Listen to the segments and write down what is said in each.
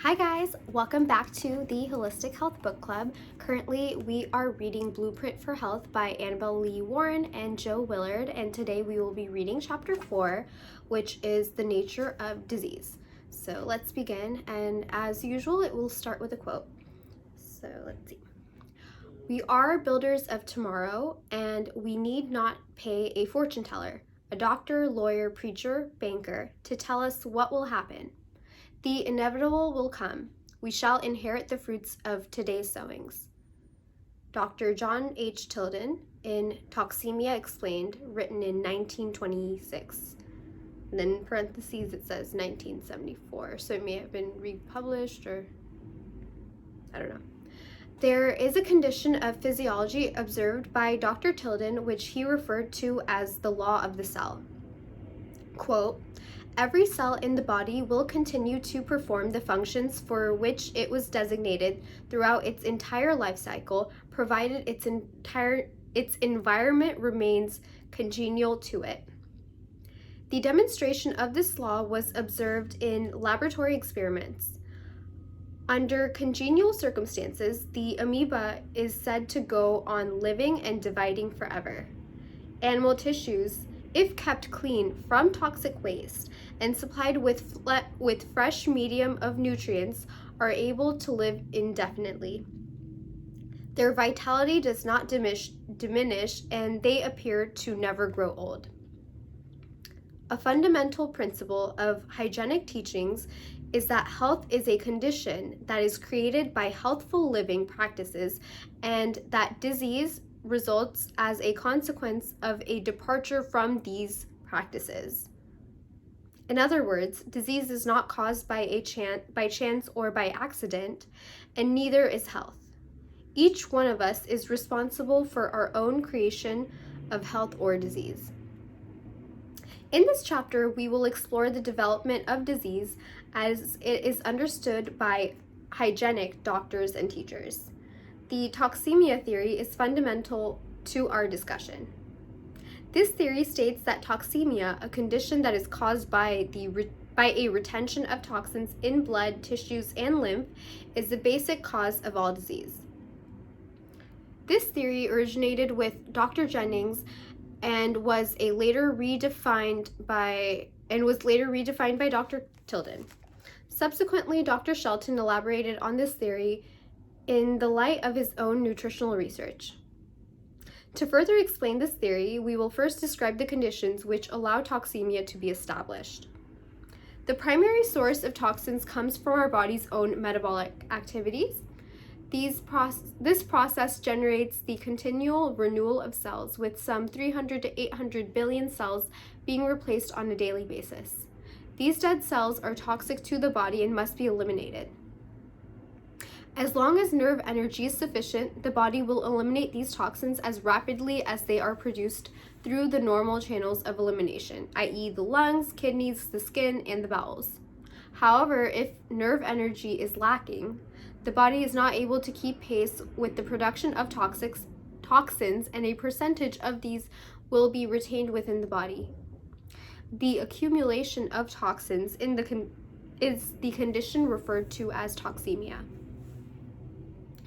Hi guys, welcome back to the Holistic Health Book Club. Currently, we are reading Blueprint for Health by Annabelle Lee Warren and Joe Willard, and today we will be reading chapter 4, which is The Nature of Disease. So let's begin, and as usual, it will start with a quote. So let's see. We are builders of tomorrow, and we need not pay a fortune teller, a doctor, lawyer, preacher, banker, to tell us what will happen. The inevitable will come. We shall inherit the fruits of today's sowings. Dr. John H. Tilden in Toxemia Explained, written in 1926. And then in parentheses it says 1974, so it may have been republished or I don't know. There is a condition of physiology observed by Dr. Tilden which he referred to as the law of the cell. Quote, every cell in the body will continue to perform the functions for which it was designated throughout its entire life cycle, provided its environment remains congenial to it. The demonstration of this law was observed in laboratory experiments. Under congenial circumstances, the amoeba is said to go on living and dividing forever. Animal tissues, if kept clean from toxic waste and supplied with fresh medium of nutrients, are able to live indefinitely. Their vitality does not diminish, and they appear to never grow old. A fundamental principle of hygienic teachings is that health is a condition that is created by healthful living practices, and that disease results as a consequence of a departure from these practices. In other words, disease is not caused by chance or by accident, and neither is health. Each one of us is responsible for our own creation of health or disease. In this chapter, we will explore the development of disease as it is understood by hygienic doctors and teachers. The toxemia theory is fundamental to our discussion. This theory states that toxemia, a condition that is caused by a retention of toxins in blood, tissues, and lymph, is the basic cause of all disease. This theory originated with Dr. Jennings and was later redefined by Dr. Tilden. Subsequently, Dr. Shelton elaborated on this theory in the light of his own nutritional research. To further explain this theory, we will first describe the conditions which allow toxemia to be established. The primary source of toxins comes from our body's own metabolic activities. This process generates the continual renewal of cells, with some 300 to 800 billion cells being replaced on a daily basis. These dead cells are toxic to the body and must be eliminated. As long as nerve energy is sufficient, the body will eliminate these toxins as rapidly as they are produced through the normal channels of elimination, i.e. the lungs, kidneys, the skin, and the bowels. However, if nerve energy is lacking, the body is not able to keep pace with the production of toxins, and a percentage of these will be retained within the body. The accumulation of toxins is the condition referred to as toxemia.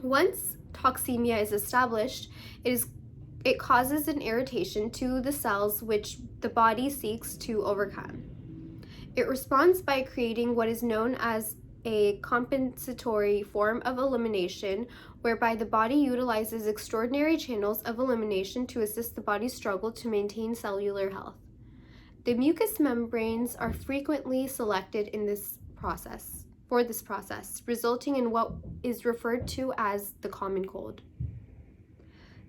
Once toxemia is established, it causes an irritation to the cells which the body seeks to overcome. It responds by creating what is known as a compensatory form of elimination, whereby the body utilizes extraordinary channels of elimination to assist the body's struggle to maintain cellular health. The mucous membranes are frequently selected in this process, resulting in what is referred to as the common cold.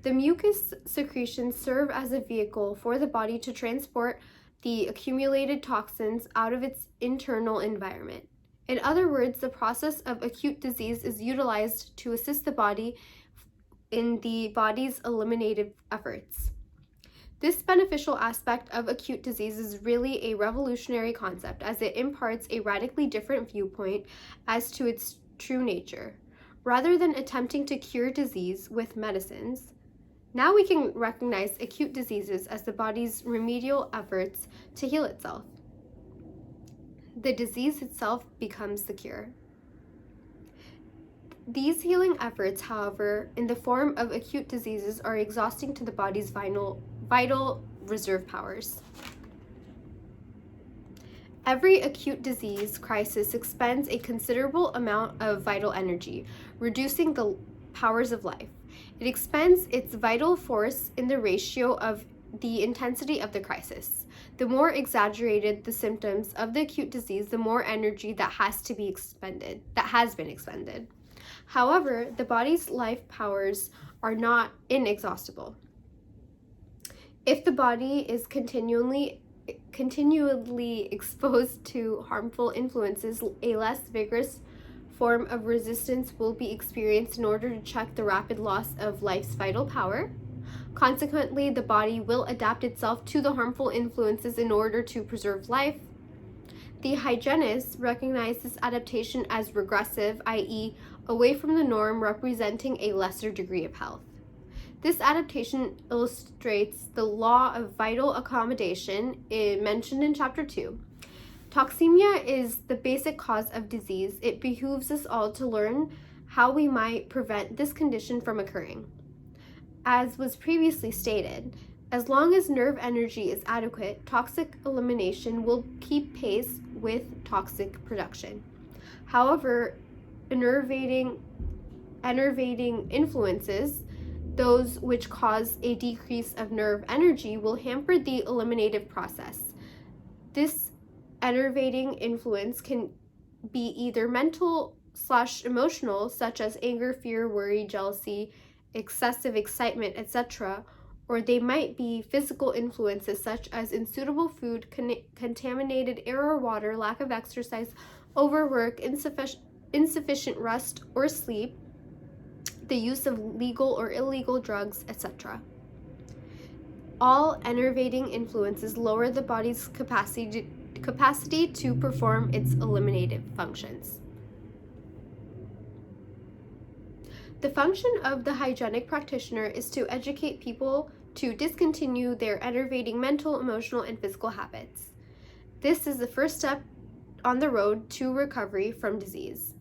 The mucus secretions serve as a vehicle for the body to transport the accumulated toxins out of its internal environment. In other words, the process of acute disease is utilized to assist the body in the body's eliminative efforts. This beneficial aspect of acute disease is really a revolutionary concept, as it imparts a radically different viewpoint as to its true nature. Rather than attempting to cure disease with medicines, now we can recognize acute diseases as the body's remedial efforts to heal itself. The disease itself becomes the cure. These healing efforts, however, in the form of acute diseases, are exhausting to the body's vital reserve powers. Every acute disease crisis expends a considerable amount of vital energy, reducing the powers of life. It expends its vital force in the ratio of the intensity of the crisis. The more exaggerated the symptoms of the acute disease, the more energy that has been expended. However, the body's life powers are not inexhaustible. If the body is continually exposed to harmful influences, a less vigorous form of resistance will be experienced in order to check the rapid loss of life's vital power. Consequently, the body will adapt itself to the harmful influences in order to preserve life. The hygienists recognize this adaptation as regressive, i.e., away from the norm, representing a lesser degree of health. This adaptation illustrates the law of vital accommodation mentioned in Chapter 2. Toxemia is the basic cause of disease. It behooves us all to learn how we might prevent this condition from occurring. As was previously stated, as long as nerve energy is adequate, toxic elimination will keep pace with toxic production. However, enervating influences, those which cause a decrease of nerve energy, will hamper the eliminative process. This enervating influence can be either mental/emotional, such as anger, fear, worry, jealousy, excessive excitement, etc., or they might be physical influences such as unsuitable food, contaminated air or water, lack of exercise, overwork, insufficient rest or sleep, the use of legal or illegal drugs, etc. All enervating influences lower the body's capacity to perform its eliminative functions. The function of the hygienic practitioner is to educate people to discontinue their enervating mental, emotional, and physical habits. This is the first step on the road to recovery from disease.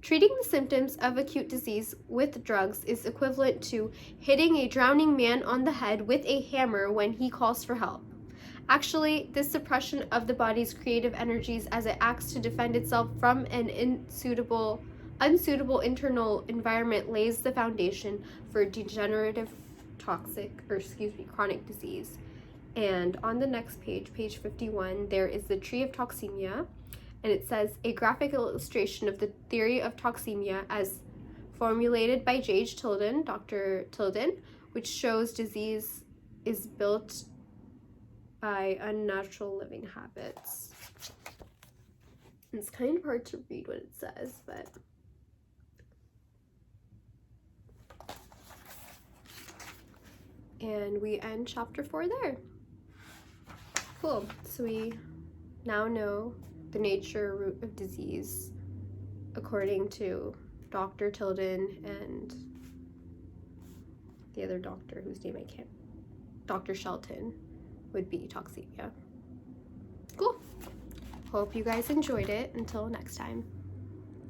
Treating the symptoms of acute disease with drugs is equivalent to hitting a drowning man on the head with a hammer when he calls for help. Actually, this suppression of the body's creative energies as it acts to defend itself from an unsuitable internal environment lays the foundation for degenerative chronic disease. And on the next page, page 51, there is the tree of toxemia, and it says a graphic illustration of the theory of toxemia as formulated by J.H. Tilden, Dr. Tilden, which shows disease is built by unnatural living habits. It's kind of hard to read what it says, but and we end chapter 4 there. Cool. So we now know the nature root of disease according to Dr. Tilden and the other doctor whose name I can't, Dr. Shelton, would be toxemia. Cool. Hope you guys enjoyed it. Until next time.